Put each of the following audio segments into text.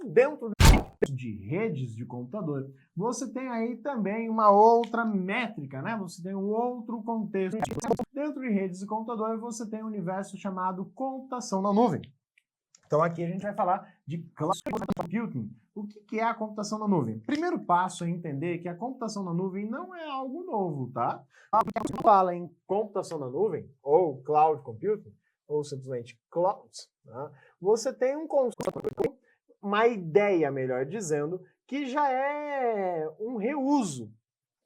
Então, dentro de redes de computador, você tem aí também uma outra métrica, né? Você tem um outro contexto. Dentro de redes de computador, você tem um universo chamado computação na nuvem. Então aqui a gente vai falar de cloud computing. O que é a computação na nuvem? Primeiro passo é entender que a computação na nuvem não é algo novo, tá? Quando fala em computação na nuvem, ou cloud computing, ou simplesmente cloud, tá? Você tem um conceito, uma ideia, melhor dizendo, que já é um reuso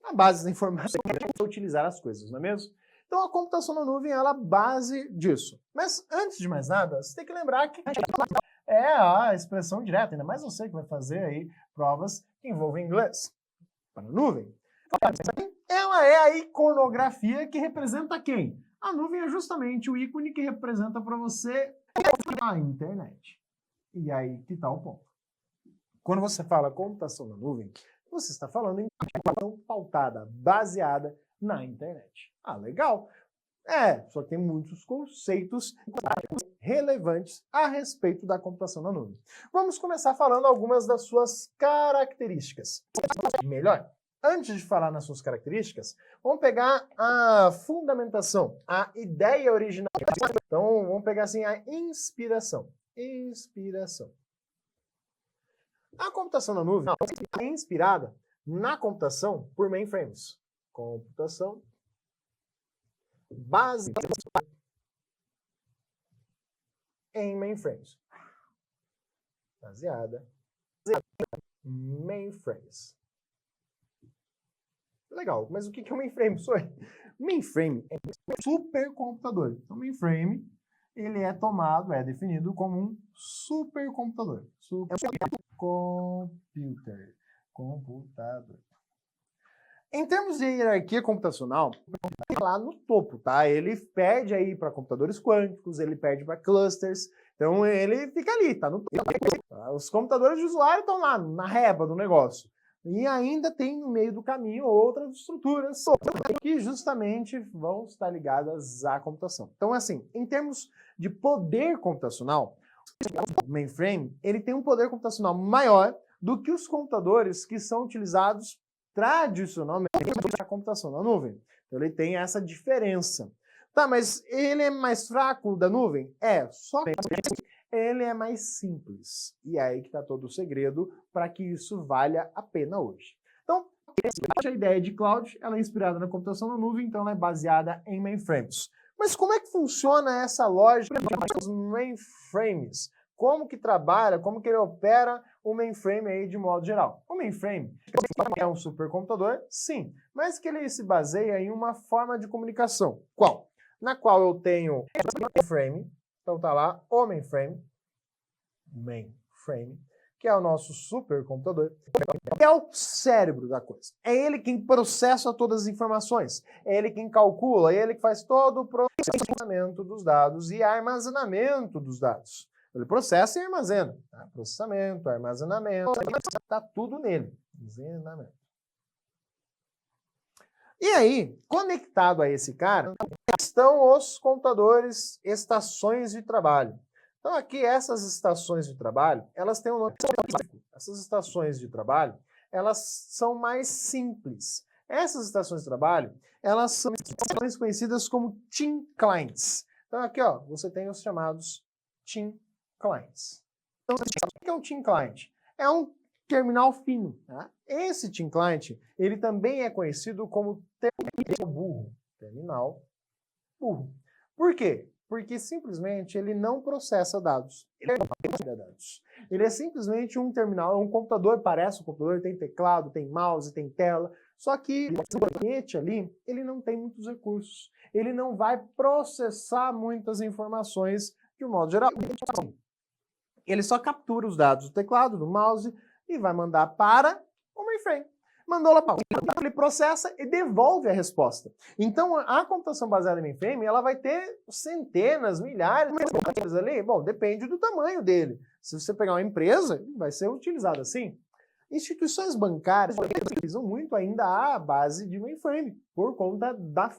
na base da informação para utilizar as coisas, não é mesmo? Então a computação na nuvem ela é a base disso. Mas antes de mais nada, você tem que lembrar que é a expressão direta, ainda mais você que vai fazer aí provas que envolvem inglês para a nuvem. Ela é a iconografia que representa quem? A nuvem é justamente o ícone que representa para você a internet. E aí que está o ponto. Quando você fala computação na nuvem, você está falando em computação pautada, baseada na internet. Ah, legal. Só que tem muitos conceitos relevantes a respeito da computação na nuvem. Vamos começar falando algumas das suas características. Melhor, antes de falar nas suas características, vamos pegar a fundamentação, a ideia original. Então, vamos pegar assim a inspiração. A computação na nuvem é inspirada na computação por mainframes. Computação baseada em mainframes. Baseada em mainframes. Legal, mas o que é um mainframe? Mainframe é um supercomputador. Então, mainframe, ele é tomado, é definido como um supercomputador. Computador. Em termos de hierarquia computacional, lá no topo, tá? Ele perde aí para computadores quânticos, ele perde para clusters, então ele fica ali, tá no topo. Os computadores de usuário estão lá na reba do negócio. E ainda tem no meio do caminho outras estruturas que justamente vão estar ligadas à computação. Então, assim, em termos de poder computacional, o mainframe ele tem um poder computacional maior do que os computadores que são utilizados tradicionalmente na computação na nuvem. Então ele tem essa diferença. Tá, mas ele é mais fraco da nuvem? Só ele é mais simples. E é aí que está todo o segredo para que isso valha a pena hoje. Então, a ideia de cloud ela é inspirada na computação na nuvem, então ela é baseada em mainframes. Mas como é que funciona essa lógica dos mainframes? Como que trabalha, como que ele opera o mainframe aí de modo geral? O mainframe é um supercomputador, sim, mas que ele se baseia em uma forma de comunicação. Qual? Na qual eu tenho o mainframe, então tá lá o mainframe, que é o nosso supercomputador, é o cérebro da coisa. É ele quem processa todas as informações, é ele quem calcula, é ele que faz todo o processamento dos dados e armazenamento dos dados. Ele processa e armazena. Tá? Processamento, armazenamento, está tudo nele. Armazenamento. E aí, conectado a esse cara, estão os computadores estações de trabalho. Então aqui, essas estações de trabalho, elas têm um nome específico. Essas estações de trabalho, elas são mais simples. Essas estações de trabalho, elas são conhecidas como Team Clients. Então aqui, ó, você tem os chamados Team Clients. Então, o que é um Team Client? É um terminal fino. Tá? Esse Team Client, ele também é conhecido como terminal burro. Terminal burro. Por quê? Porque simplesmente ele não processa dados. Ele não processa dados. Ele é simplesmente um terminal, um computador, parece um computador, tem teclado, tem mouse, tem tela, só que o gabinete ali, ele não tem muitos recursos. Ele não vai processar muitas informações de um modo geral. Ele só captura os dados do teclado, do mouse e vai mandar para o mainframe. Mandou lá para ele processa e devolve a resposta. Então, a computação baseada em mainframe, ela vai ter centenas, milhares de coisas ali. Bom, depende do tamanho dele. Se você pegar uma empresa, vai ser utilizado assim. Instituições bancárias utilizam muito ainda a base de mainframe, por conta da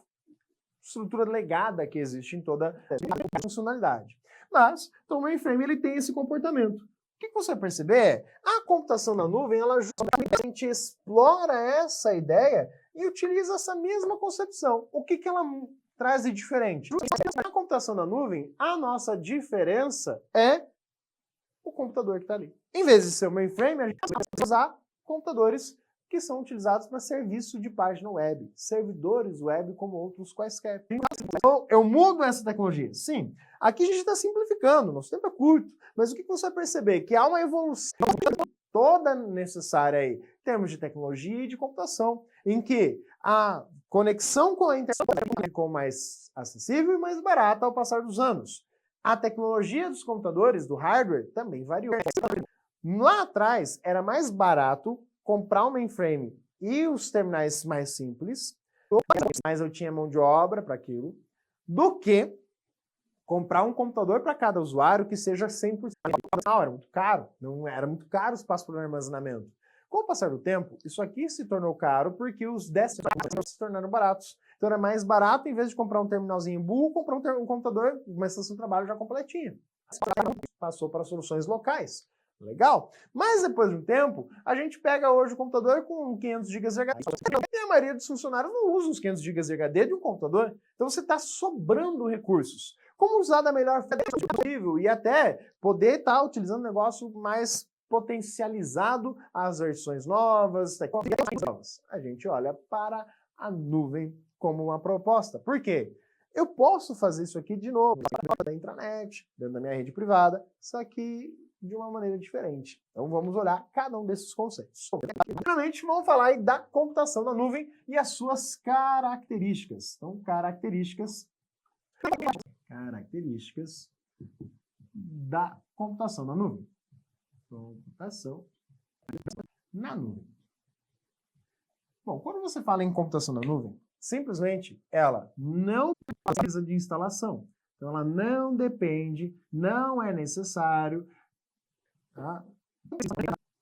estrutura legada que existe em toda a funcionalidade. Mas, então, o mainframe ele tem esse comportamento. que você vai perceber? A computação na nuvem, ela justamente explora essa ideia e utiliza essa mesma concepção. O que ela traz de diferente? Na computação na nuvem, a nossa diferença é o computador que está ali. Em vez de ser o mainframe, a gente vai usar computadores que são utilizados para serviço de página web, servidores web como outros quaisquer. Então, eu mudo essa tecnologia? Sim. Aqui a gente está simplificando, nosso tempo é curto, mas o que você vai perceber? Que há uma evolução toda necessária aí, em termos de tecnologia e de computação, em que a conexão com a internet ficou mais acessível e mais barata ao passar dos anos. A tecnologia dos computadores, do hardware, também variou. Lá atrás, era mais barato comprar um mainframe e os terminais mais simples, mas eu tinha mão de obra para aquilo, do que comprar um computador para cada usuário que seja 100%. Era muito caro, não era muito caro o espaço para o armazenamento. Com o passar do tempo, isso aqui se tornou caro porque os desktops se tornaram baratos. Então era mais barato, em vez de comprar um terminalzinho burro, comprar um computador, uma estação de trabalho já completinha. Passou para soluções locais. Legal? Mas depois de um tempo, a gente pega hoje o computador com 500 GB de HD. E a maioria dos funcionários não usa os 500 GB de HD de um computador. Então você está sobrando recursos. Como usar da melhor forma possível e até poder estar utilizando um negócio mais potencializado às versões novas, tecnologias novas. A gente olha para a nuvem como uma proposta. Por quê? Eu posso fazer isso aqui de novo, da intranet, dentro da minha rede privada, só que de uma maneira diferente. Então vamos olhar cada um desses conceitos. Primeiramente, vamos falar aí da computação na nuvem e as suas características. Então, características da computação na nuvem. Computação na nuvem. Bom, quando você fala em computação na nuvem, simplesmente ela não precisa de instalação. Então ela não depende, não é necessário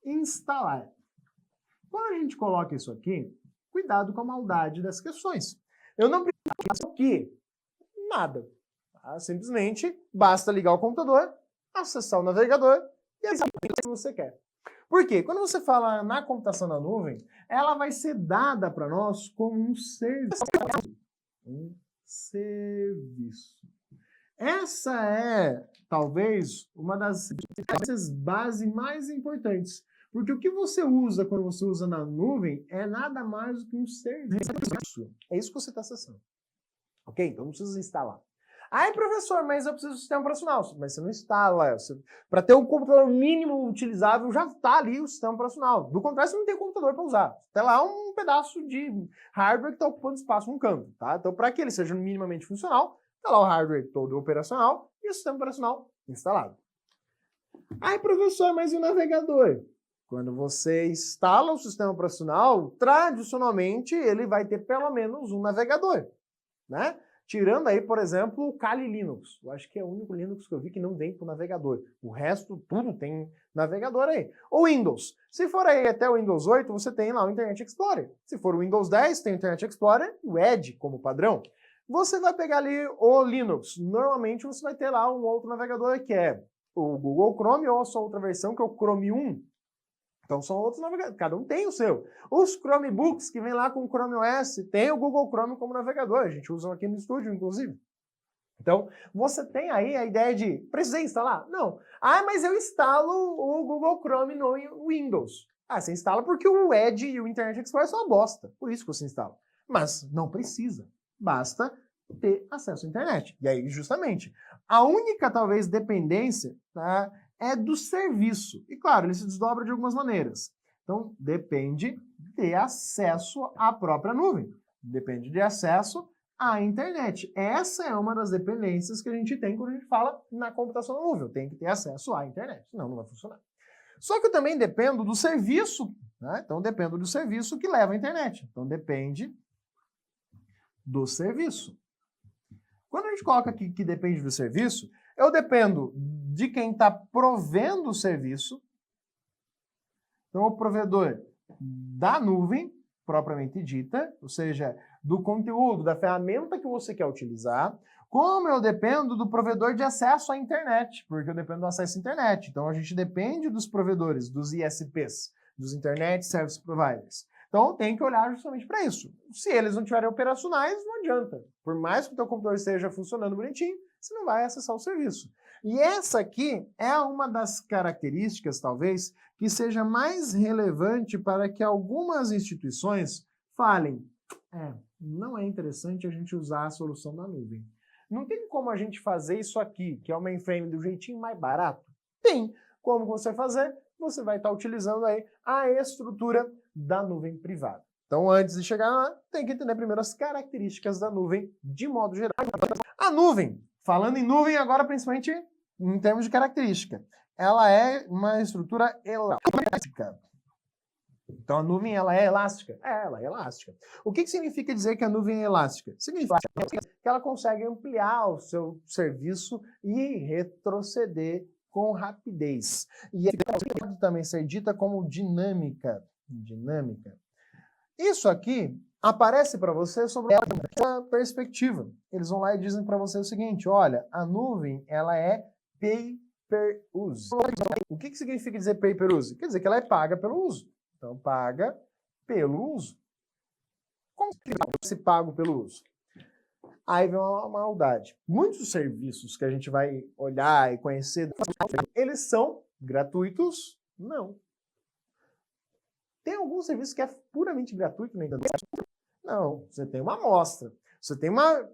instalar. Quando a gente coloca isso aqui, cuidado com a maldade das questões. Eu não preciso o quê? Nada. Tá? Simplesmente basta ligar o computador, acessar o navegador e fazer o que você quer. Por quê? Quando você fala na computação na nuvem, ela vai ser dada para nós como um serviço. Um serviço. Essa é, talvez, uma das bases mais importantes. Porque o que você usa quando você usa na nuvem é nada mais do que um serviço. É isso que você está acessando. Ok? Então não precisa instalar. Ai, professor, mas eu preciso do sistema operacional. Mas você não instala. Para ter um computador mínimo utilizável, já está ali o sistema operacional. Do contrário, você não tem computador para usar. Tem lá um pedaço de hardware que está ocupando espaço num canto. Tá? Então, para que ele seja minimamente funcional, está lá o hardware todo operacional e o sistema operacional instalado. Ai, professor, mas e o navegador? Quando você instala o sistema operacional, tradicionalmente ele vai ter pelo menos um navegador, né? Tirando aí, por exemplo, o Kali Linux. Eu acho que é o único Linux que eu vi que não vem para o navegador. O resto, tudo tem navegador aí. O Windows. Se for aí até o Windows 8, você tem lá o Internet Explorer. Se for o Windows 10, tem o Internet Explorer e o Edge como padrão. Você vai pegar ali o Linux. Normalmente você vai ter lá um outro navegador que é o Google Chrome ou a sua outra versão, que é o Chrome 1. Então são outros navegadores, cada um tem o seu. Os Chromebooks que vem lá com o Chrome OS, tem o Google Chrome como navegador, a gente usa aqui no estúdio, inclusive. Então, você tem aí a ideia de, precisei instalar? Não. Ah, mas eu instalo o Google Chrome no Windows. Ah, você instala porque o Edge e o Internet Explorer são uma bosta, por isso que você instala. Mas não precisa, basta ter acesso à internet. E aí, justamente, a única, talvez, dependência, tá, é do serviço. E, claro, ele se desdobra de algumas maneiras. Então, depende de acesso à própria nuvem. Depende de acesso à internet. Essa é uma das dependências que a gente tem quando a gente fala na computação na nuvem. Eu tenho que ter acesso à internet, senão não vai funcionar. Só que eu também dependo do serviço, né? Então, dependo do serviço que leva à internet. Então, depende do serviço. Quando a gente coloca aqui que depende do serviço, eu dependo de quem está provendo o serviço. Então, o provedor da nuvem, propriamente dita, ou seja, do conteúdo, da ferramenta que você quer utilizar, Como eu dependo do provedor de acesso à internet, porque eu dependo do acesso à internet. Então, a gente depende dos provedores, dos ISPs, dos Internet Service Providers. Então, tem que olhar justamente para isso. Se eles não estiverem operacionais, não adianta. Por mais que o teu computador esteja funcionando bonitinho, você não vai acessar o serviço. E essa aqui é uma das características, talvez, que seja mais relevante para que algumas instituições falem: não é interessante a gente usar a solução da nuvem. Não tem como a gente fazer isso aqui, que é o mainframe do jeitinho mais barato? Tem. Como você fazer? Você vai estar utilizando aí a estrutura da nuvem privada. Então, antes de chegar lá, tem que entender primeiro as características da nuvem de modo geral. A nuvem, falando em nuvem agora principalmente em termos de característica, ela é uma estrutura elástica. Então, a nuvem ela é elástica? Ela é elástica. O que significa dizer que a nuvem é elástica? Significa que ela consegue ampliar o seu serviço e retroceder com rapidez. E pode também ser dita como dinâmica. Isso aqui aparece para você sobre uma perspectiva. Eles vão lá e dizem para você o seguinte: olha, a nuvem ela é pay-per-use. O que significa dizer pay-per-use? Quer dizer que ela é paga pelo uso. Então, paga pelo uso. Como se paga pelo uso? Aí vem uma maldade. Muitos serviços que a gente vai olhar e conhecer, eles são gratuitos? Não. Tem algum serviço que é puramente gratuito na internet? Não. Você tem uma amostra. Você tem uma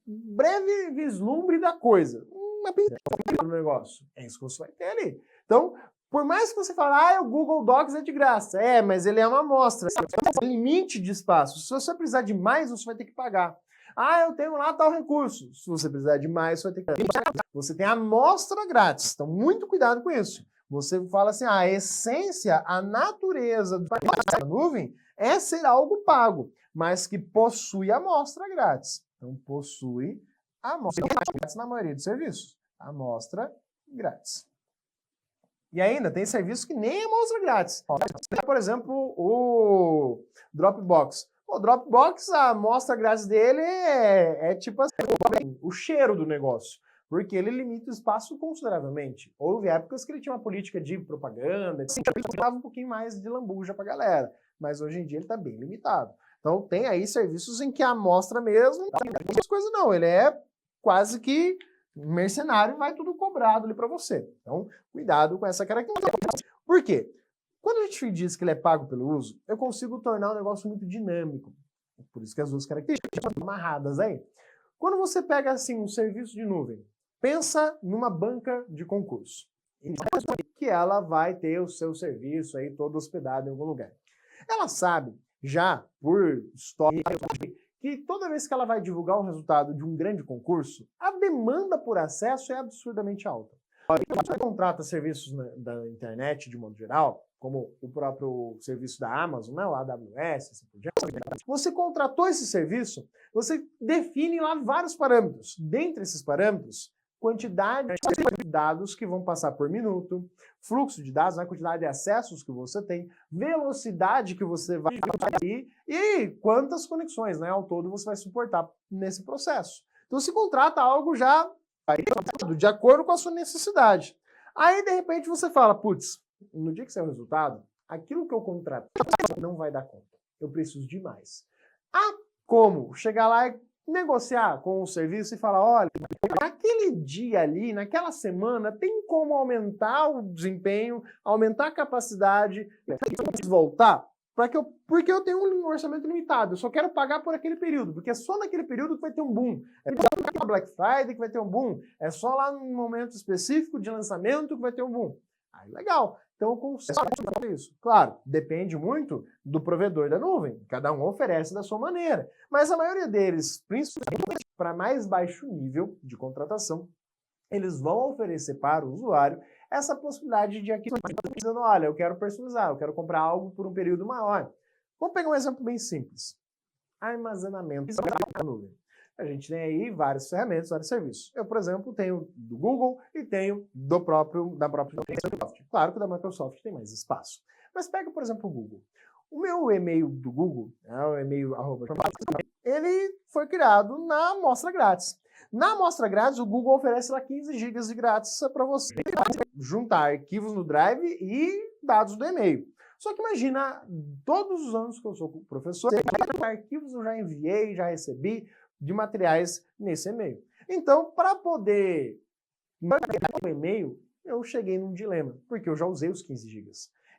breve vislumbre da coisa. Uma pincelada do negócio. É isso que você vai ter ali. Então, por mais que você fale, o Google Docs é de graça. Mas ele é uma amostra. Tem limite de espaço. Se você precisar de mais, você vai ter que pagar. Eu tenho lá tal recurso. Se você precisar de mais, você vai ter que pagar. Você tem a amostra grátis. Então, muito cuidado com isso. Você fala assim, a essência, a natureza da nuvem é ser algo pago, mas que possui amostra grátis. Então, possui amostra grátis na maioria dos serviços. Amostra grátis. E ainda tem serviço que nem amostra grátis. Por exemplo, o Dropbox. O Dropbox, a amostra grátis dele é tipo assim, o cheiro do negócio. Porque ele limita o espaço consideravelmente. Houve épocas que ele tinha uma política de propaganda, ele dava um pouquinho mais de lambuja pra galera. Mas hoje em dia ele está bem limitado. Então tem aí serviços em que a amostra mesmo não tem muitas coisas não. Ele é quase que mercenário e vai tudo cobrado ali para você. Então, cuidado com essa característica. Por quê? Quando a gente diz que ele é pago pelo uso, eu consigo tornar o negócio muito dinâmico. Por isso que as duas características estão amarradas aí. Quando você pega assim um serviço de nuvem, pensa numa banca de concurso. Que ela vai ter o seu serviço aí todo hospedado em algum lugar. Ela sabe, já por história, que toda vez que ela vai divulgar o resultado de um grande concurso, a demanda por acesso é absurdamente alta. Você contrata serviços da internet de modo geral, como o próprio serviço da Amazon, né, o AWS, assim por diante. Você contratou esse serviço, você define lá vários parâmetros. Dentre esses parâmetros, quantidade de dados que vão passar por minuto, fluxo de dados, a quantidade de acessos que você tem, velocidade que você vai ter e quantas conexões, né, ao todo você vai suportar nesse processo. Então, se contrata algo já de acordo com a sua necessidade. Aí, de repente, você fala, putz, no dia que sair o resultado, aquilo que eu contratei não vai dar conta. Eu preciso de mais. Como? Chegar lá e negociar com o serviço e falar, olha, naquele dia ali, naquela semana, tem como aumentar o desempenho, aumentar a capacidade, voltar? Porque eu tenho um orçamento limitado, eu só quero pagar por aquele período, porque é só naquele período que vai ter um boom. É só na Black Friday que vai ter um boom, é só lá num momento específico de lançamento que vai ter um boom. Aí, legal. Então, eu consigo fazer isso. Claro, depende muito do provedor da nuvem. Cada um oferece da sua maneira. Mas a maioria deles, principalmente para mais baixo nível de contratação, eles vão oferecer para o usuário essa possibilidade de aqui, dizendo, olha, eu quero personalizar, eu quero comprar algo por um período maior. Vamos pegar um exemplo bem simples. Armazenamento da nuvem. A gente tem aí várias ferramentas, vários serviços. Eu, por exemplo, tenho do Google e tenho da própria Microsoft. Claro que o da Microsoft tem mais espaço. Mas pega, por exemplo, o Google. O meu e-mail do Google, o e-mail @, ele foi criado na amostra grátis. Na amostra grátis, o Google oferece lá 15 GB de grátis para você juntar arquivos no Drive e dados do e-mail. Só que imagina, todos os anos que eu sou professor, arquivos eu já enviei, já recebi de materiais nesse e-mail. Então, para poder mandar o e-mail, eu cheguei num dilema, porque eu já usei os 15 GB.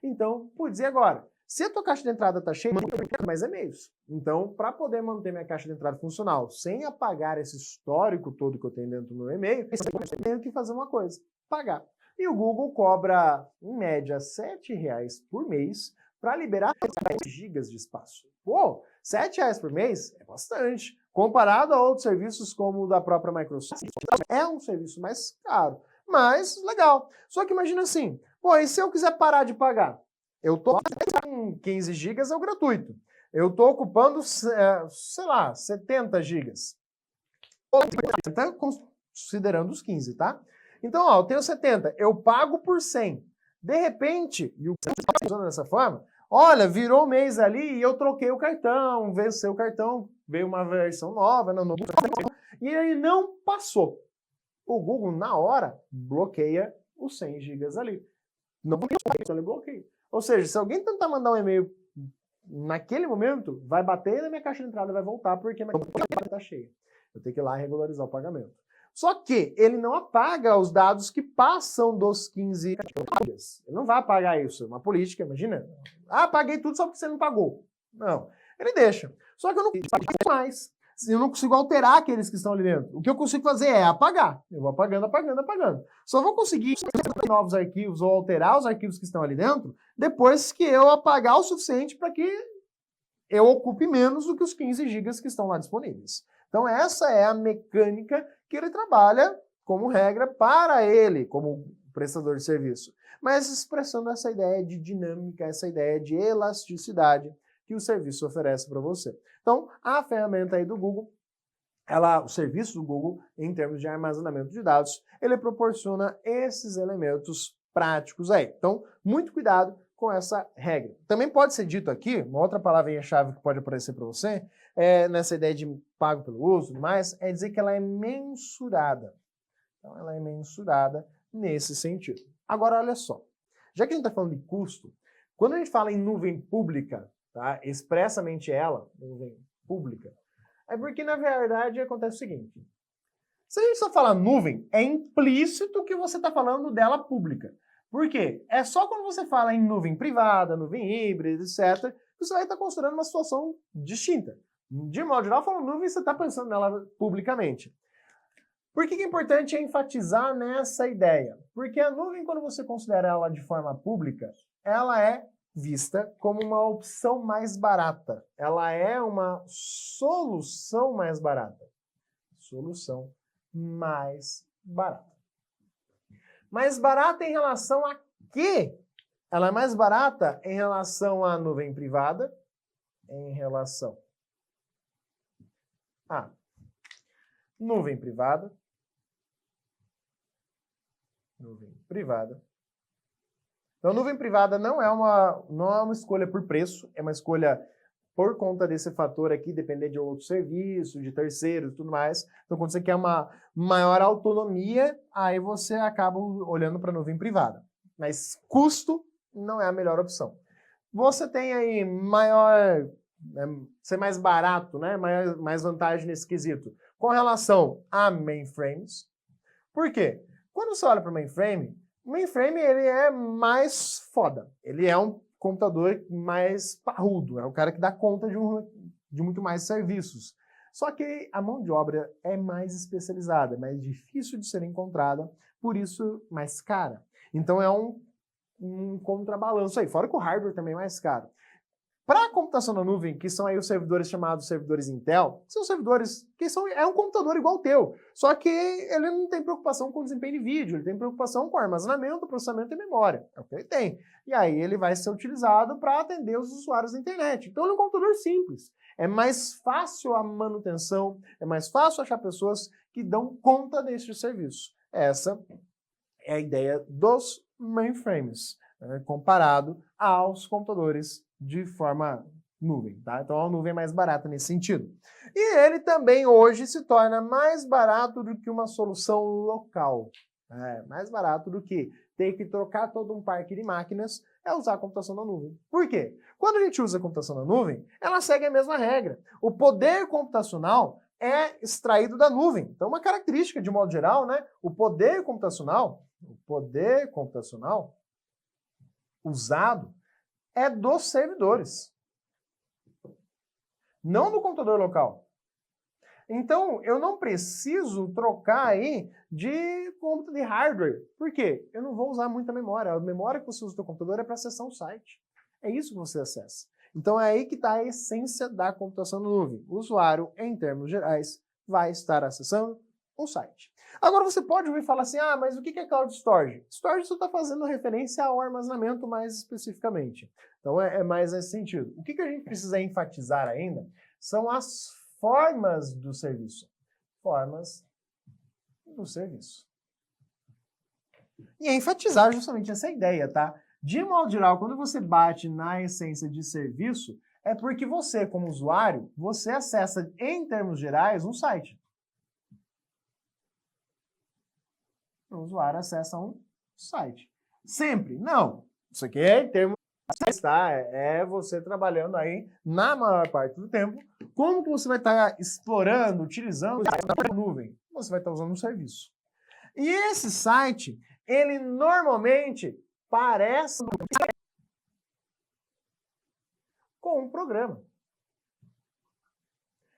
Então, putz, e agora? Se a tua caixa de entrada está cheia, eu quero mais e-mails. Então, para poder manter minha caixa de entrada funcional, sem apagar esse histórico todo que eu tenho dentro do meu e-mail, eu tenho que fazer uma coisa, pagar. E o Google cobra, em média, R$ 7,00 por mês para liberar 10 GB de espaço. Pô, R$ 7,00 por mês é bastante. Comparado a outros serviços como o da própria Microsoft, é um serviço mais caro, mas legal. Só que imagina assim, pô, e se eu quiser parar de pagar? Eu tô com 15 GB é o gratuito. Eu tô ocupando, sei lá, 70 GB. Considerando os 15, tá? Então, ó, eu tenho 70, eu pago por 100. De repente, e o que está funcionando dessa forma, olha, virou mês ali e eu troquei o cartão, venceu o cartão, veio uma versão nova, e ele não passou. O Google, na hora, bloqueia os 100 GB ali. Não ele bloqueia. Ou seja, se alguém tentar mandar um e-mail naquele momento, vai bater na minha caixa de entrada e vai voltar porque minha caixa está cheia. Eu tenho que ir lá e regularizar o pagamento. Só que ele não apaga os dados que passam dos 15 dias. Ele não vai apagar isso. É uma política, imagina. Ah, paguei tudo só porque você não pagou. Não. Ele deixa. Só que eu não consigo mais. Eu não consigo alterar aqueles que estão ali dentro. O que eu consigo fazer é apagar. Eu vou apagando, apagando, apagando. Só vou conseguir novos arquivos ou alterar os arquivos que estão ali dentro depois que eu apagar o suficiente para que eu ocupe menos do que os 15 GB que estão lá disponíveis. Então essa é a mecânica que ele trabalha como regra para ele, como prestador de serviço. Mas expressando essa ideia de dinâmica, essa ideia de elasticidade que o serviço oferece para você. Então, a ferramenta aí do Google, o serviço do Google, em termos de armazenamento de dados, ele proporciona esses elementos práticos aí. Então, muito cuidado com essa regra. Também pode ser dito aqui, uma outra palavrinha-chave que pode aparecer para você, nessa ideia de pago pelo uso e tudo mais, é dizer que ela é mensurada. Então, ela é mensurada nesse sentido. Agora, olha só. Já que a gente está falando de custo, quando a gente fala em nuvem pública, tá, expressamente ela, nuvem pública, é porque, na verdade, acontece o seguinte. Se a gente só fala nuvem, é implícito que você está falando dela pública. Por quê? É só quando você fala em nuvem privada, nuvem híbrida, etc., que você vai estar considerando uma situação distinta. De modo geral, falando nuvem, você está pensando nela publicamente. Por que é importante enfatizar nessa ideia? Porque a nuvem, quando você considera ela de forma pública, ela é vista como uma opção mais barata. Ela é uma solução mais barata. Solução mais barata. Mais barata em relação a quê? Ela é mais barata em relação à nuvem privada, em relação à nuvem privada, Então, nuvem privada não é uma escolha por preço, é uma escolha por conta desse fator aqui, depender de outro serviço, de terceiros e tudo mais. Então, quando você quer uma maior autonomia, aí você acaba olhando para a nuvem privada. Mas custo não é a melhor opção. Você tem aí ser mais barato, né? mais vantagem nesse quesito, com relação a mainframes. Por quê? Quando você olha para o mainframe ele é mais foda. Ele é um computador mais parrudo, é o cara que dá conta de muito mais serviços. Só que a mão de obra é mais especializada, é mais difícil de ser encontrada, por isso mais cara. Então é um contrabalanço aí, fora que o hardware também é mais caro. Para a computação na nuvem, que são aí os servidores chamados servidores Intel, são servidores que é um computador igual ao teu, só que ele não tem preocupação com desempenho de vídeo, ele tem preocupação com armazenamento, processamento e memória, é o que ele tem. E aí ele vai ser utilizado para atender os usuários da internet. Então ele é um computador simples, é mais fácil a manutenção, é mais fácil achar pessoas que dão conta deste serviço. Essa é a ideia dos mainframes, comparado aos computadores de forma nuvem, tá? Então a nuvem é mais barata nesse sentido. E ele também hoje se torna mais barato do que uma solução local. Mais barato do que ter que trocar todo um parque de máquinas é usar a computação na nuvem. Por quê? Quando a gente usa a computação na nuvem, ela segue a mesma regra. O poder computacional é extraído da nuvem. Então, uma característica, de modo geral, né? O poder computacional usado é dos servidores, não do computador local. Então, eu não preciso trocar aí de hardware. Por quê? Eu não vou usar muita memória. A memória que você usa no seu computador é para acessar um site. É isso que você acessa. Então, é aí que está a essência da computação na nuvem. O usuário, em termos gerais, vai estar acessando um site. Agora, você pode ouvir falar assim, mas o que é Cloud Storage? Storage só está fazendo referência ao armazenamento mais especificamente. Então, é mais nesse sentido. O que a gente precisa enfatizar ainda são as formas do serviço. Formas do serviço. E enfatizar justamente essa ideia, tá? De modo geral, quando você bate na essência de serviço, é porque você, como usuário, você acessa, em termos gerais, um site. O usuário acessa um site. Sempre? Não. Isso aqui é em termos tá? É você trabalhando aí na maior parte do tempo. Como que você vai estar explorando, utilizando a nuvem? Você vai estar usando um serviço. E esse site, ele normalmente parece com um programa.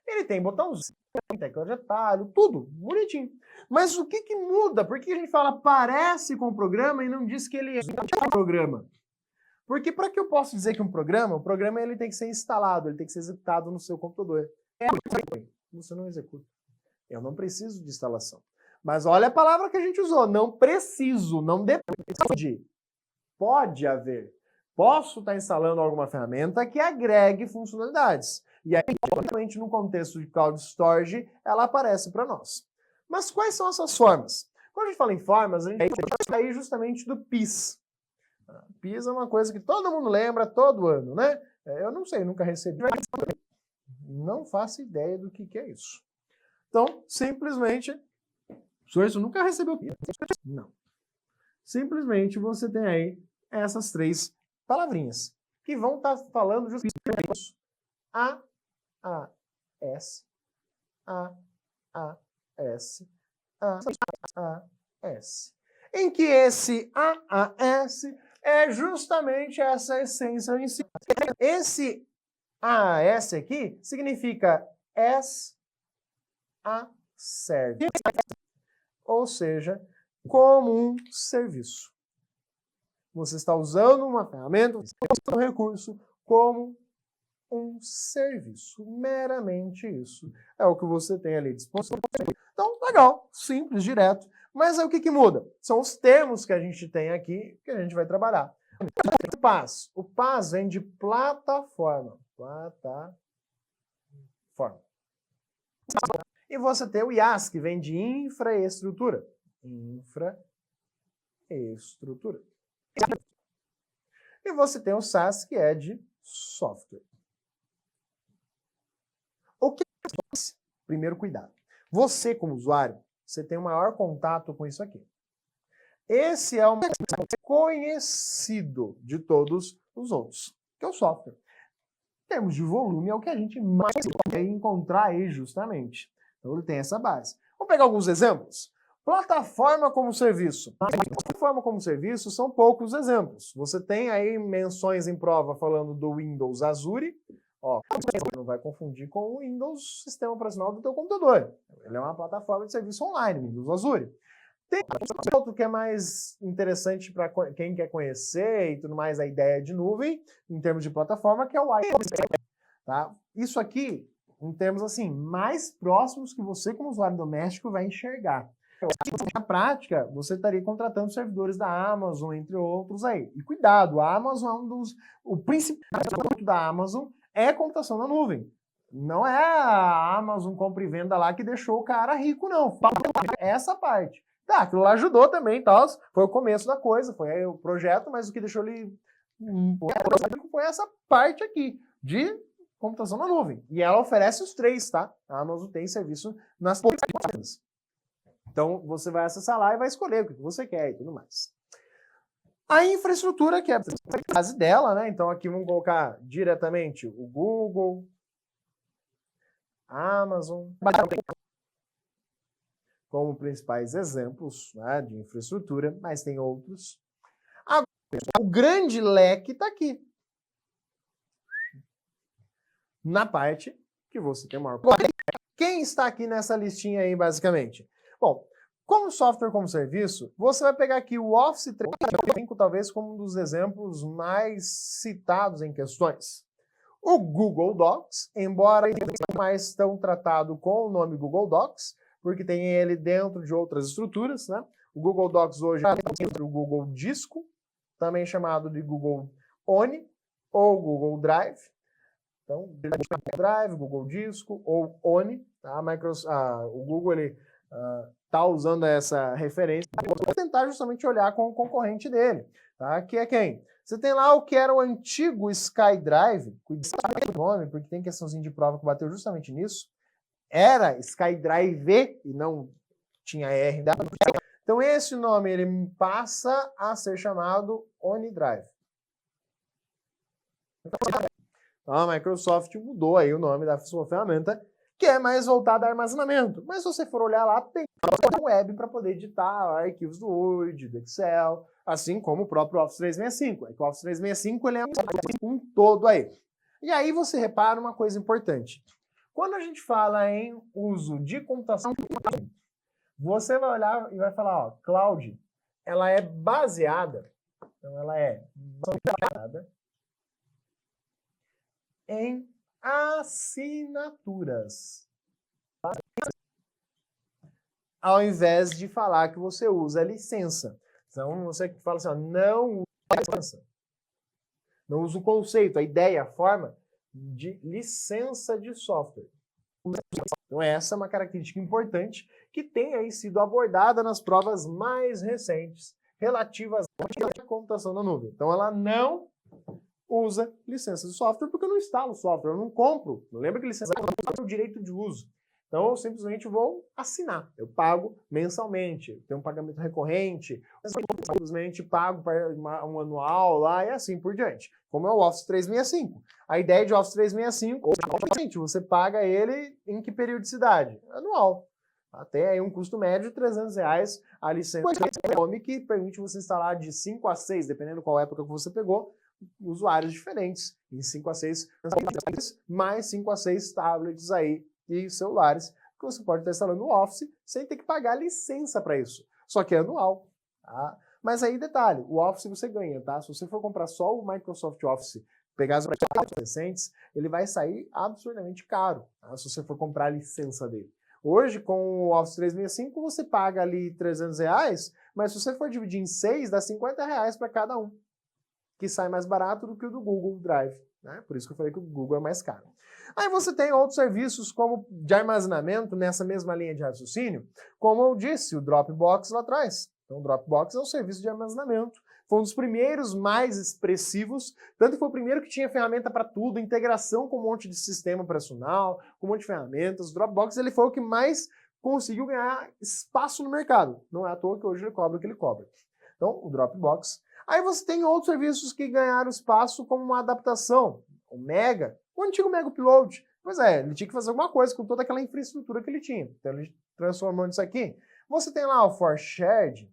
Ele tem botãozinho, tecla de atalho, tudo bonitinho. Mas o que muda? Por que a gente fala parece com o programa e não diz que ele é um programa? Porque para que eu possa dizer que o programa ele tem que ser instalado, ele tem que ser executado no seu computador. Você não executa. Eu não preciso de instalação. Mas olha a palavra que a gente usou, não preciso, não depende. Pode haver. Posso estar instalando alguma ferramenta que agregue funcionalidades. E aí, obviamente, no contexto de Cloud Storage, ela aparece para nós. Mas quais são essas formas? Quando a gente fala em formas, a gente vai sair justamente do PIS. PIS é uma coisa que todo mundo lembra todo ano, né? Eu não sei, nunca recebi. Não faço ideia do que é isso. Então, simplesmente, você nunca recebeu PIS? Não. Simplesmente você tem aí essas três palavrinhas que vão estar falando justamente isso. A, S, A, S, A, S. Em que esse A, S é justamente essa essência em si. Esse AAS aqui significa as a service, ou seja, como um serviço. Você está usando uma ferramenta, um recurso como um serviço. Meramente isso. É o que você tem ali disponível. Então, legal, simples, direto. Mas aí o que muda? São os termos que a gente tem aqui que a gente vai trabalhar. O PaaS. O PaaS vem de plataforma. Plataforma. E você tem o IaaS, que vem de infraestrutura. Infraestrutura. E você tem o SaaS, que é de software. O que é? Primeiro, cuidado. Você, como usuário, você tem o maior contato com isso aqui. Esse é o mais conhecido de todos os outros, que é o software. Em termos de volume, é o que a gente mais vai encontrar aí, justamente. Então, ele tem essa base. Vamos pegar alguns exemplos? Plataforma como serviço. Plataforma como serviço são poucos exemplos. Você tem aí menções em prova falando do Windows Azure. Ó, não vai confundir com o Windows Sistema Operacional do teu computador. Ele é uma plataforma de serviço online, Windows Azure. Tem outro que é mais interessante para quem quer conhecer e tudo mais, a ideia de nuvem, em termos de plataforma, que é o IaaS. Tá? Isso aqui, em termos assim, mais próximos que você, como usuário doméstico, vai enxergar. Na prática, você estaria contratando servidores da Amazon, entre outros aí. E cuidado, a Amazon é um dos... O principal produto da Amazon é computação na nuvem. Não é a Amazon compra e venda lá que deixou o cara rico, não. Essa parte. Tá, aquilo lá ajudou também, tal. Foi o começo da coisa, foi aí o projeto, mas o que deixou ele foi essa parte aqui, de computação na nuvem. E ela oferece os três, tá? A Amazon tem serviço nas plataformas. Então, você vai acessar lá e vai escolher o que você quer e tudo mais. A infraestrutura, que é a base dela, né? Então, aqui vamos colocar diretamente o Google, a Amazon, como principais exemplos, né, de infraestrutura, mas tem outros. Agora, o grande leque está aqui. Na parte que você tem maior. Quem está aqui nessa listinha aí, basicamente? Bom, como software como serviço, você vai pegar aqui o Office 365, talvez como um dos exemplos mais citados em questões. O Google Docs, embora não mais tão tratado com o nome Google Docs, porque tem ele dentro de outras estruturas, né? O Google Docs hoje é dentro do Google Disco, também chamado de Google One ou Google Drive. Então, Google Drive, Google Disco ou One, tá? O Google está usando essa referência para tentar justamente olhar com o concorrente dele, tá? Que é quem? Você tem lá o que era o antigo SkyDrive, cuidado com o nome, porque tem questãozinha de prova que bateu justamente nisso. Era SkyDrive e não tinha R. Então esse nome ele passa a ser chamado OneDrive. Então a Microsoft mudou aí o nome da sua ferramenta, que é mais voltada a armazenamento. Mas se você for olhar lá, tem um web para poder editar arquivos do Word, do Excel, assim como o próprio Office 365. É que o Office 365 ele é um todo aí. E aí você repara uma coisa importante. Quando a gente fala em uso de computação, você vai olhar e vai falar, ó, cloud, ela é baseada, então ela é baseada em assinaturas. Ao invés de falar que você usa licença. Então você fala assim, ó, não usa licença. Não usa o conceito, a ideia, a forma de licença de software. Então essa é uma característica importante que tem aí sido abordada nas provas mais recentes relativas à computação na nuvem. Então ela não usa licença de software porque eu não instalo software, eu não compro. Não lembra que licença é o direito de uso. Então eu simplesmente vou assinar. Eu pago mensalmente, tenho um pagamento recorrente, eu simplesmente pago para um anual lá e assim por diante. Como é o Office 365. A ideia de Office 365, você paga ele em que periodicidade? Anual. Até aí um custo médio de R$300 a licença que permite você instalar de 5 a 6, dependendo qual época que você pegou, usuários diferentes, em 5 a 6, mais 5 a 6 tablets aí e celulares, que você pode estar instalando no Office sem ter que pagar licença para isso. Só que é anual. Tá? Mas aí, detalhe, o Office você ganha, tá? Se você for comprar só o Microsoft Office, pegar as versões recentes, ele vai sair absurdamente caro, tá? Se você for comprar a licença dele. Hoje, com o Office 365, você paga ali R$300, mas se você for dividir em 6, dá R$50 para cada um, que sai mais barato do que o do Google Drive, né? Por isso que eu falei que o Google é mais caro. Aí você tem outros serviços como de armazenamento nessa mesma linha de raciocínio, como eu disse, o Dropbox lá atrás. Então o Dropbox é um serviço de armazenamento. Foi um dos primeiros mais expressivos, tanto que foi o primeiro que tinha ferramenta para tudo, integração com um monte de sistema operacional, com um monte de ferramentas. O Dropbox ele foi o que mais conseguiu ganhar espaço no mercado. Não é à toa que hoje ele cobra o que ele cobra. Então o Dropbox. Aí você tem outros serviços que ganharam espaço como uma adaptação. O Mega, o antigo Mega Upload. Pois é, ele tinha que fazer alguma coisa com toda aquela infraestrutura que ele tinha. Então ele transformou nisso aqui. Você tem lá o ForShared.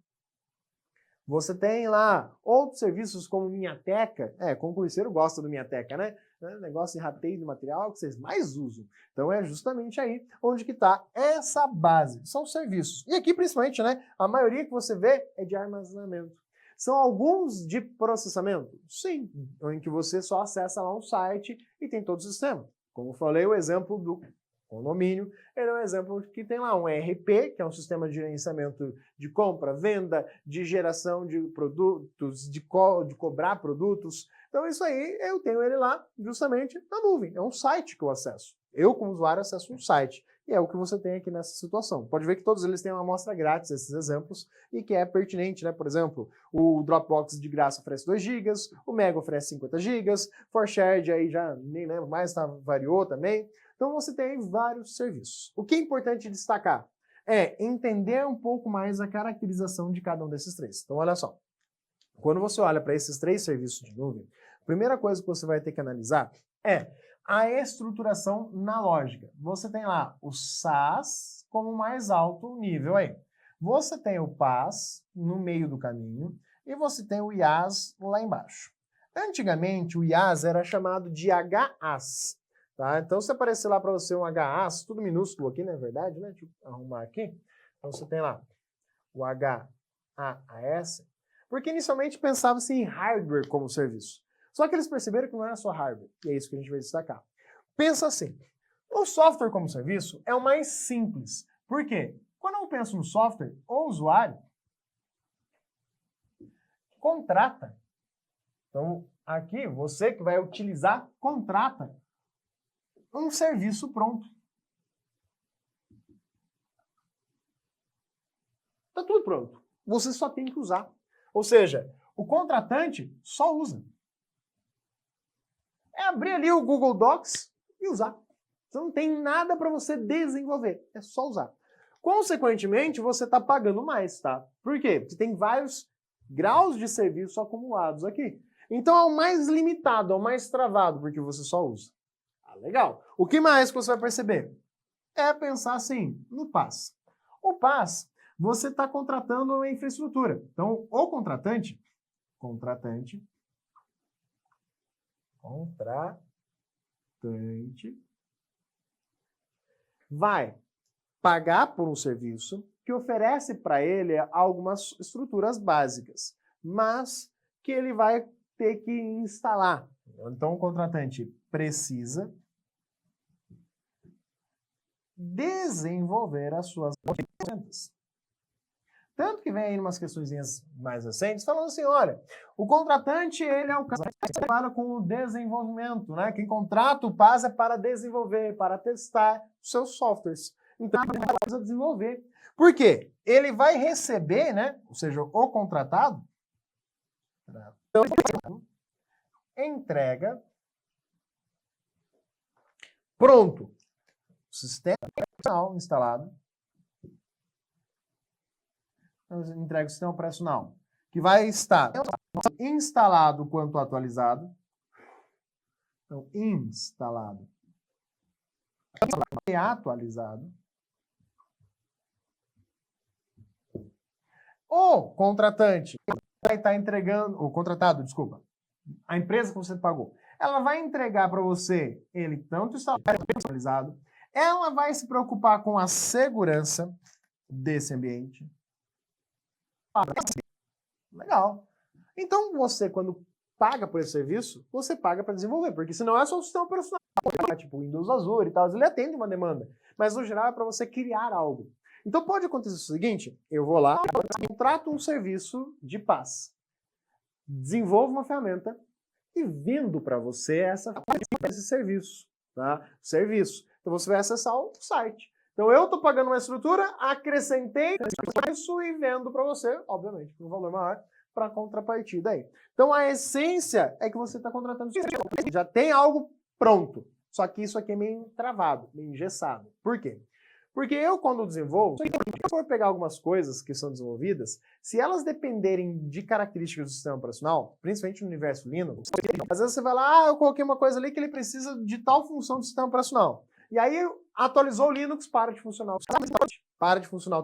Você tem lá outros serviços como Minhateca. Concurseiro gosta do Minhateca, né? Negócio de rateio de material que vocês mais usam. Então é justamente aí onde que está essa base. São serviços. E aqui principalmente, né? A maioria que você vê é de armazenamento. São alguns de processamento? Sim, em que você só acessa lá um site e tem todo o sistema. Como eu falei, o exemplo do condomínio, ele é um exemplo que tem lá um ERP, que é um sistema de gerenciamento de compra, venda, de geração de produtos, de cobrar produtos. Então isso aí, eu tenho ele lá justamente na nuvem. É um site que eu acesso. Eu, como usuário, acesso um site. E é o que você tem aqui nessa situação. Pode ver que todos eles têm uma amostra grátis, esses exemplos, e que é pertinente, né? Por exemplo, o Dropbox de graça oferece 2 GB, o Mega oferece 50 GB, ForShared aí já nem lembro mais, tá, variou também. Então você tem vários serviços. O que é importante destacar é entender um pouco mais a caracterização de cada um desses três. Então olha só, quando você olha para esses 3 serviços de nuvem, a primeira coisa que você vai ter que analisar é a estruturação na lógica. Você tem lá o SaaS como mais alto nível aí. Você tem o PaaS no meio do caminho e você tem o IaaS lá embaixo. Antigamente, o IaaS era chamado de HaaS. Tá? Então, se aparecer lá para você um HaaS, tudo minúsculo aqui, não é verdade? Né? Deixa eu arrumar aqui. Então, você tem lá o HaaS, porque inicialmente pensava-se em hardware como serviço. Só que eles perceberam que não era só hardware, e é isso que a gente vai destacar. Pensa assim, o software como serviço é o mais simples. Por quê? Quando eu penso no software, o usuário contrata. Então, aqui, você que vai utilizar, contrata um serviço pronto. Está tudo pronto. Você só tem que usar. Ou seja, o contratante só usa. É abrir ali o Google Docs e usar. Você não tem nada para você desenvolver, é só usar. Consequentemente, você está pagando mais, tá? Por quê? Porque tem vários graus de serviço acumulados aqui. Então é o mais limitado, é o mais travado, porque você só usa. Ah, legal. O que mais que você vai perceber? É pensar assim, no PaaS. O PaaS, você está contratando uma infraestrutura. Então, o contratante vai pagar por um serviço que oferece para ele algumas estruturas básicas, mas que ele vai ter que instalar. Então, o contratante precisa desenvolver as suas ferramentas. Tanto que vem aí umas questõezinhas mais recentes falando assim, olha, o contratante, ele é o cara que trabalha com o desenvolvimento, né? Quem contrata o PaaS é para desenvolver, para testar os seus softwares. Então, ele precisa desenvolver. Por quê? Ele vai receber, né? Ou seja, o contratado, entrega, pronto. O sistema instalado, entrega o sistema operacional, que vai estar instalado quanto atualizado. Então, instalado e atualizado. O contratante vai estar entregando, o contratado, desculpa, a empresa que você pagou, ela vai entregar para você ele tanto instalado quanto atualizado. Ela vai se preocupar com a segurança desse ambiente. Legal. Então, você, quando paga por esse serviço, você paga para desenvolver, porque senão é só o sistema operacional, tipo Windows Azure e tal, ele atende uma demanda, mas no geral é para você criar algo. Então pode acontecer o seguinte, eu vou lá, contrato um serviço de PaaS, desenvolvo uma ferramenta e vendo para você esse serviço, tá? Serviço. Então você vai acessar o site. Então eu estou pagando uma estrutura, acrescentei isso e vendo para você, obviamente, por um valor maior, para contrapartida aí. Então a essência é que você está contratando, já tem algo pronto, só que isso aqui é meio travado, meio engessado. Por quê? Porque eu, quando desenvolvo, se eu for pegar algumas coisas que são desenvolvidas, se elas dependerem de características do sistema operacional, principalmente no universo Linux, às vezes você vai lá, eu coloquei uma coisa ali que ele precisa de tal função do sistema operacional. E aí atualizou o Linux, para de funcionar o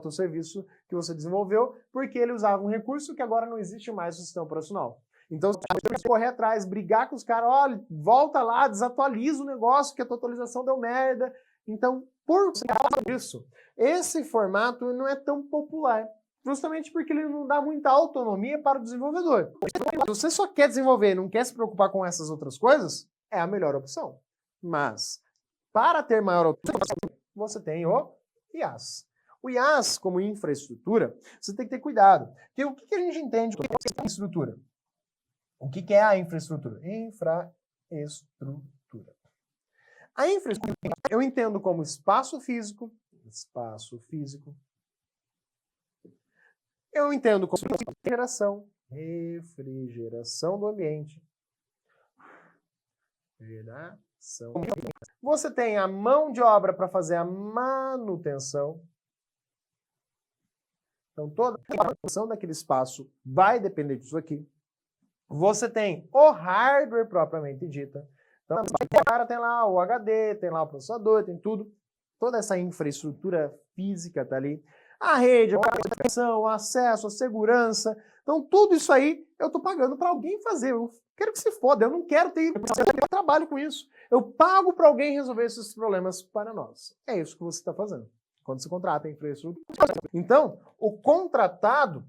teu serviço que você desenvolveu, porque ele usava um recurso que agora não existe mais no sistema operacional. Então, você tem que correr atrás, brigar com os caras, olha, volta lá, desatualiza o negócio, que a tua atualização deu merda. Então, por causa disso, esse formato não é tão popular, justamente porque ele não dá muita autonomia para o desenvolvedor. Se você só quer desenvolver e não quer se preocupar com essas outras coisas, é a melhor opção. Mas, para ter maior autonomia, você tem o IaaS. O IaaS, como infraestrutura, você tem que ter cuidado. Porque o que a gente entende como infraestrutura? O que é a infraestrutura? Infraestrutura. A infraestrutura eu entendo como espaço físico, eu entendo como refrigeração do ambiente, Você tem a mão de obra para fazer a manutenção. Então, toda a manutenção daquele espaço vai depender disso aqui. Você tem o hardware propriamente dita. Então, o cara tem lá o HD, tem lá o processador, tem tudo. Toda essa infraestrutura física está ali. A rede, a comunicação, o acesso, a segurança. Então, tudo isso aí eu estou pagando para alguém fazer. Eu quero que se foda, eu não quero ter trabalho com isso. Eu pago para alguém resolver esses problemas para nós. É isso que você está fazendo quando você contrata a infraestrutura. Então, o contratado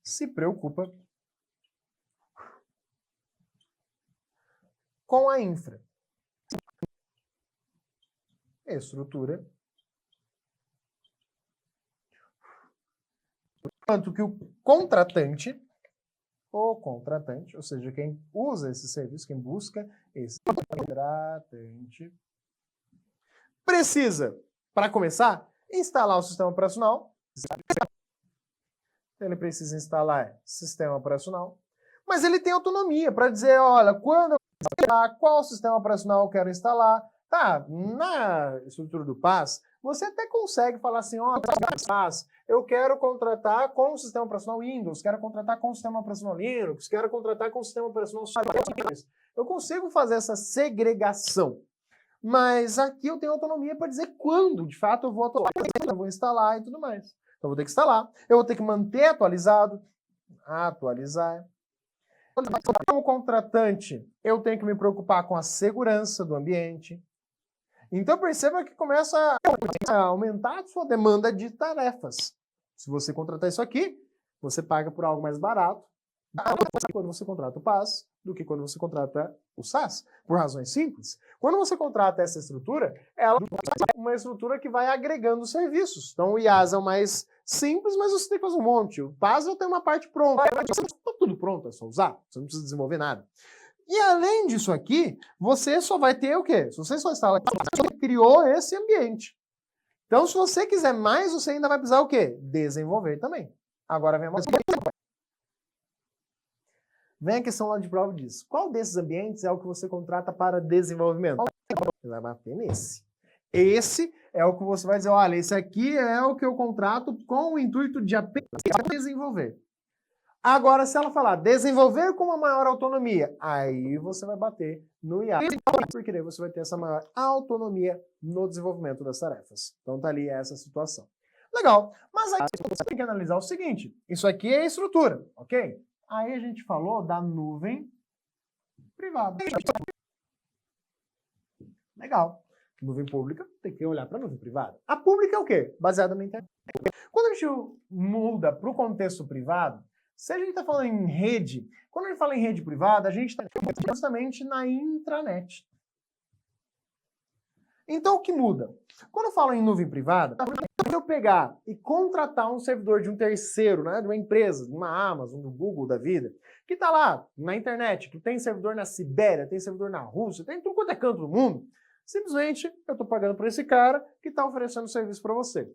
se preocupa com a infraestrutura, enquanto que o contratante, ou seja, quem usa esse serviço, quem busca esse contratante, precisa, para começar, instalar o sistema operacional. Ele precisa instalar sistema operacional, mas ele tem autonomia para dizer, olha, quando eu instalar, qual sistema operacional eu quero instalar. Tá, na estrutura do PaaS, você até consegue falar assim, ó, PaaS, eu quero contratar com o sistema operacional Windows, quero contratar com o sistema operacional Linux, quero contratar com o sistema operacional Windows. Eu consigo fazer essa segregação, mas aqui eu tenho autonomia para dizer quando, de fato, eu vou instalar e tudo mais. Então, eu vou ter que instalar, eu vou ter que manter atualizado, atualizar. Como contratante, eu tenho que me preocupar com a segurança do ambiente. Então, perceba que começa a aumentar a sua demanda de tarefas. Se você contratar isso aqui, você paga por algo mais barato quando você contrata o PaaS do que quando você contrata o SaaS, por razões simples. Quando você contrata essa estrutura, ela é uma estrutura que vai agregando serviços. Então, o IaaS é o mais simples, mas você tem que fazer um monte. O PaaS eu tenho uma parte pronta. Está tudo pronto, é só usar. Você não precisa desenvolver nada. E além disso aqui, você só vai ter o quê? Se você só instala, você criou esse ambiente. Então, se você quiser mais, você ainda vai precisar o quê? Desenvolver também. Agora vem a questão lá de prova disso. Qual desses ambientes é o que você contrata para desenvolvimento? Você vai bater nesse. Esse é o que você vai dizer, olha, esse aqui é o que eu contrato com o intuito de apenas desenvolver. Agora, se ela falar desenvolver com uma maior autonomia, aí você vai bater no IaaS, porque daí você vai ter essa maior autonomia no desenvolvimento das tarefas. Então tá ali essa situação. Legal, mas aí você tem que analisar o seguinte, isso aqui é a estrutura, ok? Aí a gente falou da nuvem privada. Legal. Nuvem pública, tem que olhar para a nuvem privada. A pública é o quê? Baseada na internet. Quando a gente muda para o contexto privado, se a gente está falando em rede, quando a gente fala em rede privada, a gente está justamente na intranet. Então, o que muda? Quando eu falo em nuvem privada, se eu pegar e contratar um servidor de um terceiro, né, de uma empresa, de uma Amazon, do Google da vida, que está lá na internet, que tem servidor na Sibéria, tem servidor na Rússia, tem tudo quanto é canto do mundo, simplesmente eu estou pagando por esse cara que está oferecendo serviço para você.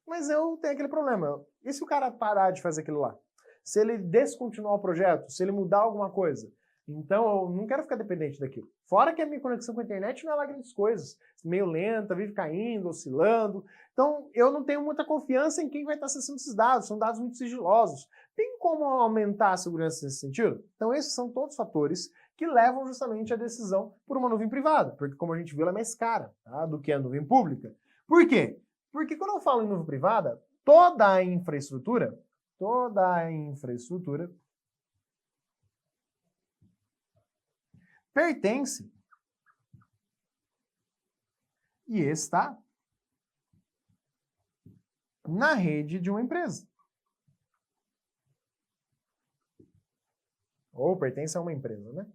Mas eu tenho aquele problema. E se o cara parar de fazer aquilo lá? Se ele descontinuar o projeto, se ele mudar alguma coisa? Então, eu não quero ficar dependente daquilo. Fora que a minha conexão com a internet não é lá grandes coisas. Meio lenta, vive caindo, oscilando. Então, eu não tenho muita confiança em quem vai estar acessando esses dados. São dados muito sigilosos. Tem como aumentar a segurança nesse sentido? Então, esses são todos fatores que levam justamente a decisão por uma nuvem privada. Porque, como a gente viu, ela é mais cara, tá, do que a nuvem pública. Por quê? Porque quando eu falo em nuvem privada, toda a infraestrutura pertence e está na rede de uma empresa. Ou pertence a uma empresa, né?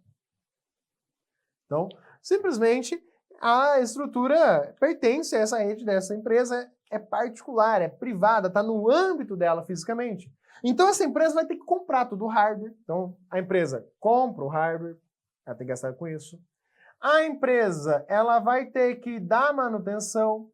Então, simplesmente a estrutura pertence a essa rede dessa empresa é particular, é privada, está no âmbito dela fisicamente. Então essa empresa vai ter que comprar todo o hardware. Então a empresa compra o hardware, ela tem que gastar com isso. A empresa, ela vai ter que dar manutenção.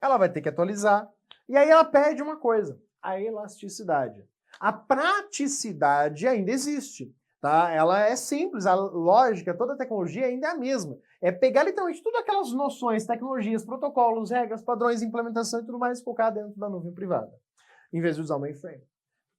Ela vai ter que atualizar. E aí ela pede uma coisa, a elasticidade. A praticidade ainda existe, tá? Ela é simples, a lógica, toda a tecnologia ainda é a mesma. É pegar literalmente todas aquelas noções, tecnologias, protocolos, regras, padrões, implementação e tudo mais e colocar dentro da nuvem privada, em vez de usar o mainframe.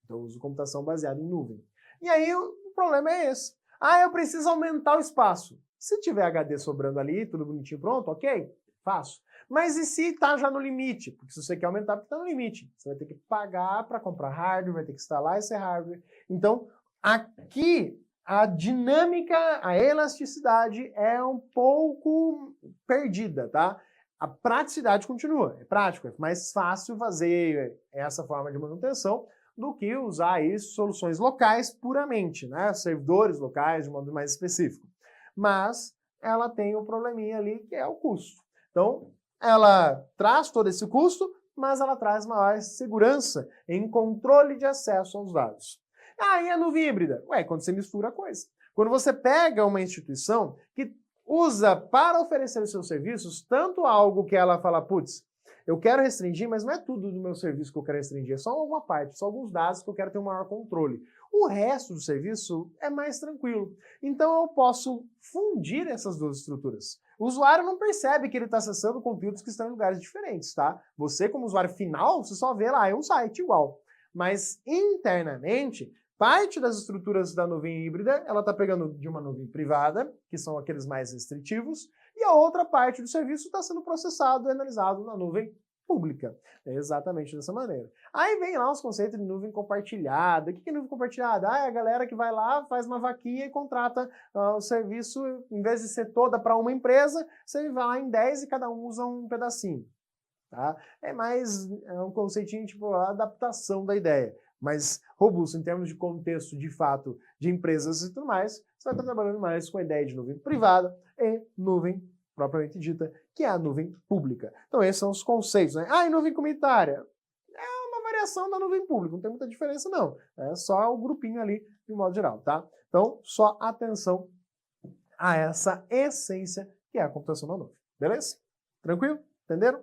Então eu uso computação baseada em nuvem. E aí o problema é esse. Ah, eu preciso aumentar o espaço. Se tiver HD sobrando ali, tudo bonitinho pronto, ok, faço. Mas e se está já no limite? Porque se você quer aumentar, porque está no limite. Você vai ter que pagar para comprar hardware, vai ter que instalar esse hardware. Então, aqui, a dinâmica, a elasticidade é um pouco perdida, tá? A praticidade continua. É prático, é mais fácil fazer essa forma de manutenção do que usar aí soluções locais puramente, né? Servidores locais de modo mais específico. Mas ela tem um probleminha ali que é o custo. Então, ela traz todo esse custo, mas ela traz maior segurança em controle de acesso aos dados. Aí a nuvem híbrida? Ué, quando você mistura a coisa. Quando você pega uma instituição que usa para oferecer os seus serviços tanto algo que ela fala, putz, eu quero restringir, mas não é tudo do meu serviço que eu quero restringir, é só alguma parte, só alguns dados que eu quero ter um maior controle. O resto do serviço é mais tranquilo. Então eu posso fundir essas duas estruturas. O usuário não percebe que ele está acessando conteúdos que estão em lugares diferentes, tá? Você, como usuário final, você só vê lá, é um site igual. Mas internamente, parte das estruturas da nuvem híbrida, ela está pegando de uma nuvem privada, que são aqueles mais restritivos, e a outra parte do serviço está sendo processado e analisado na nuvem pública. É exatamente dessa maneira. Aí vem lá os conceitos de nuvem compartilhada. O que é nuvem compartilhada? Ah, é a galera que vai lá, faz uma vaquinha e contrata o serviço, em vez de ser toda para uma empresa, você vai lá em 10 e cada um usa um pedacinho. Tá? É um conceitinho tipo a adaptação da ideia. Mas robusto em termos de contexto, de fato, de empresas e tudo mais, você vai estar trabalhando mais com a ideia de nuvem privada e nuvem propriamente dita, que é a nuvem pública. Então esses são os conceitos, né? Ah, e nuvem comunitária? É uma variação da nuvem pública, não tem muita diferença não. É só o grupinho ali, de modo geral, tá? Então, só atenção a essa essência que é a computação na nuvem. Beleza? Tranquilo? Entenderam?